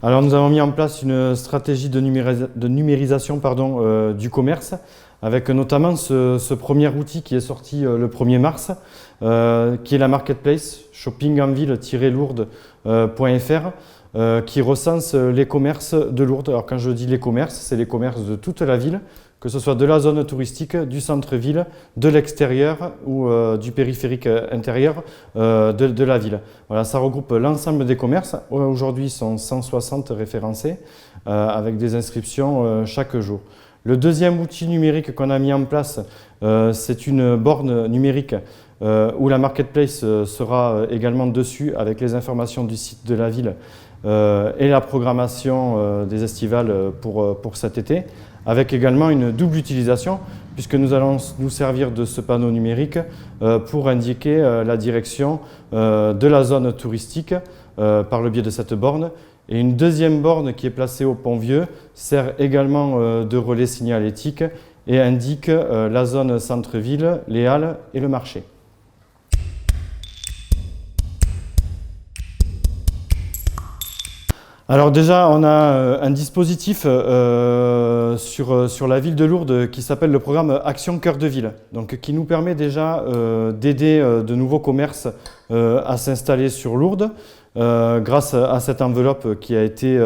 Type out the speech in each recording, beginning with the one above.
Alors nous avons mis en place une stratégie de numérisation du commerce, avec notamment ce premier outil qui est sorti le 1er mars, qui est la marketplace shoppingenville-lourdes.fr, qui recense les commerces de Lourdes. Alors quand je dis les commerces, c'est les commerces de toute la ville, que ce soit de la zone touristique, du centre-ville, de l'extérieur ou du périphérique intérieur de la ville. Voilà, ça regroupe l'ensemble des commerces. Aujourd'hui, ils sont 160 référencés avec des inscriptions chaque jour. Le deuxième outil numérique qu'on a mis en place, c'est une borne numérique où la marketplace sera également dessus avec les informations du site de la ville et la programmation des estivales pour cet été, avec également une double utilisation, puisque nous allons nous servir de ce panneau numérique pour indiquer la direction de la zone touristique par le biais de cette borne. Et une deuxième borne qui est placée au Pont-Vieux sert également de relais signalétique et indique la zone centre-ville, les halles et le marché. Alors déjà, on a un dispositif sur la ville de Lourdes qui s'appelle le programme Action Cœur de Ville, donc qui nous permet déjà d'aider de nouveaux commerces à s'installer sur Lourdes grâce à cette enveloppe qui a été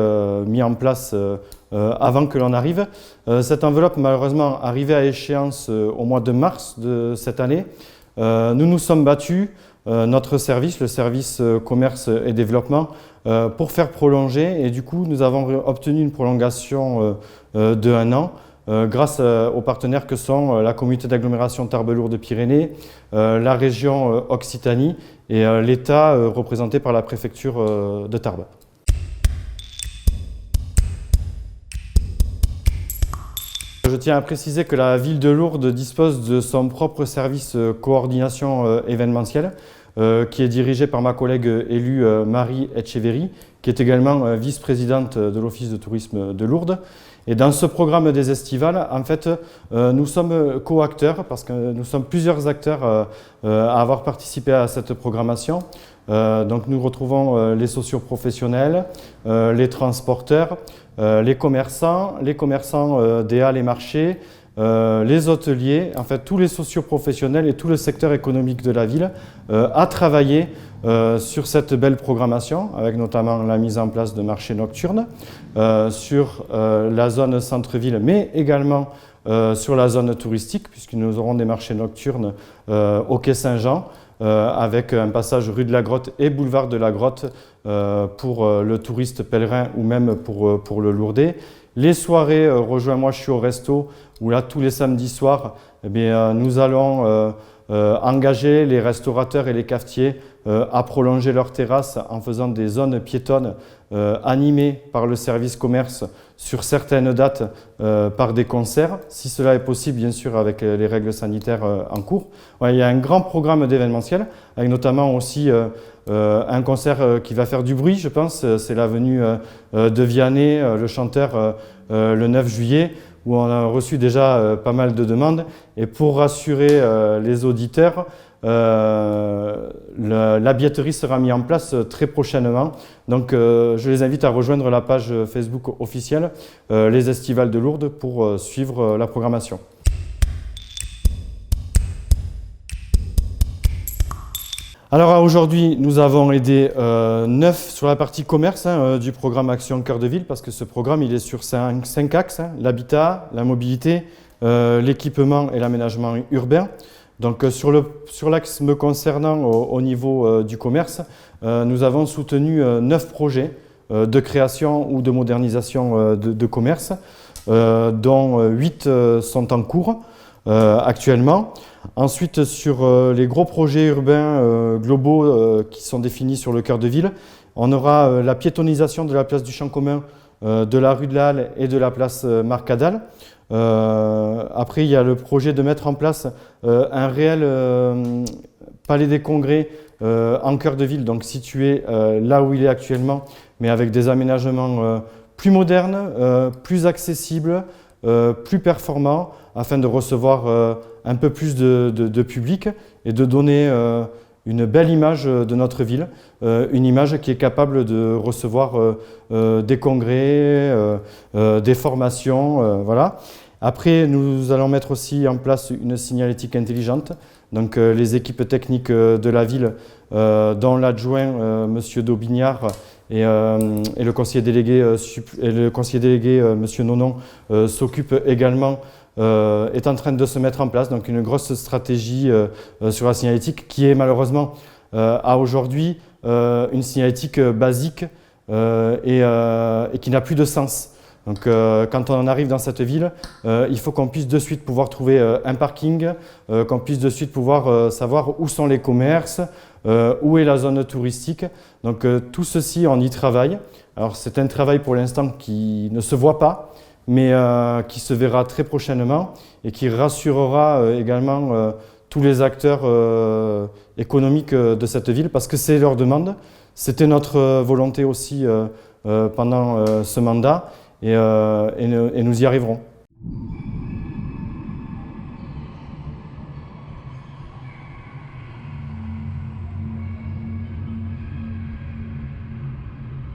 mise en place avant que l'on arrive. Cette enveloppe, malheureusement, arrivait à échéance au mois de mars de cette année. Nous nous sommes battus, notre service, le service commerce et développement, pour faire prolonger, et du coup nous avons obtenu une prolongation de 1 an grâce aux partenaires que sont la communauté d'agglomération Tarbes-Lourdes-Pyrénées, la région Occitanie et l'État représenté par la préfecture de Tarbes. Je tiens à préciser que la ville de Lourdes dispose de son propre service coordination événementielle, qui est dirigé par ma collègue élue Marie Etcheverry, qui est également vice-présidente de l'Office de tourisme de Lourdes. Et dans ce programme des estivales, en fait, nous sommes co-acteurs, parce que nous sommes plusieurs acteurs à avoir participé à cette programmation. Donc nous retrouvons les socioprofessionnels, les transporteurs, les commerçants des halles et marchés, les hôteliers, en fait tous les socioprofessionnels et tout le secteur économique de la ville a travaillé sur cette belle programmation, avec notamment la mise en place de marchés nocturnes sur la zone centre-ville, mais également sur la zone touristique, puisque nous aurons des marchés nocturnes au quai Saint-Jean, avec un passage rue de la Grotte et boulevard de la Grotte pour le touriste pèlerin ou même pour le Lourdais. Les soirées Rejoins-moi, je suis au resto, où là tous les samedis soirs, eh bien, nous allons engager les restaurateurs et les cafetiers à prolonger leurs terrasses en faisant des zones piétonnes animées par le service commerce sur certaines dates par des concerts, si cela est possible bien sûr avec les règles sanitaires en cours. Ouais, il y a un grand programme d'événementiel avec notamment aussi un concert qui va faire du bruit, je pense, c'est la venue de Vianney, le chanteur, le 9 juillet, où on a reçu déjà pas mal de demandes. Et pour rassurer les auditeurs, la billetterie sera mise en place très prochainement. Donc je les invite à rejoindre la page Facebook officielle Les Estivales de Lourdes pour suivre la programmation. Alors aujourd'hui, nous avons aidé 9 sur la partie commerce du programme Action Cœur de Ville, parce que ce programme il est sur 5 axes, l'habitat, la mobilité, l'équipement et l'aménagement urbain. Donc sur l'axe me concernant au niveau du commerce, nous avons soutenu 9 projets de création ou de modernisation de commerce, dont 8 sont en cours actuellement. Ensuite, sur les gros projets urbains globaux qui sont définis sur le cœur de ville, on aura la piétonisation de la place du Champ commun, de la rue de la Halle et de la place Marcadal. Après, il y a le projet de mettre en place un réel palais des congrès en cœur de ville, donc situé là où il est actuellement, mais avec des aménagements plus modernes, plus accessibles, plus performants, afin de recevoir un peu plus de public et de donner une belle image de notre ville, une image qui est capable de recevoir des congrès, des formations, voilà. Après, nous allons mettre aussi en place une signalétique intelligente. Donc, les équipes techniques de la ville, dont l'adjoint, M. Daubignard, et le conseiller délégué, M. Nonon, s'occupent également, est en train de se mettre en place. Donc, une grosse stratégie sur la signalétique qui est malheureusement, à aujourd'hui, une signalétique basique et qui n'a plus de sens. Donc, quand on arrive dans cette ville, il faut qu'on puisse de suite pouvoir trouver un parking, qu'on puisse de suite pouvoir savoir où sont les commerces, où est la zone touristique. Donc, tout ceci, on y travaille. Alors, c'est un travail pour l'instant qui ne se voit pas, mais qui se verra très prochainement et qui rassurera également tous les acteurs économiques de cette ville, parce que c'est leur demande. C'était notre volonté aussi pendant ce mandat. Et nous y arriverons.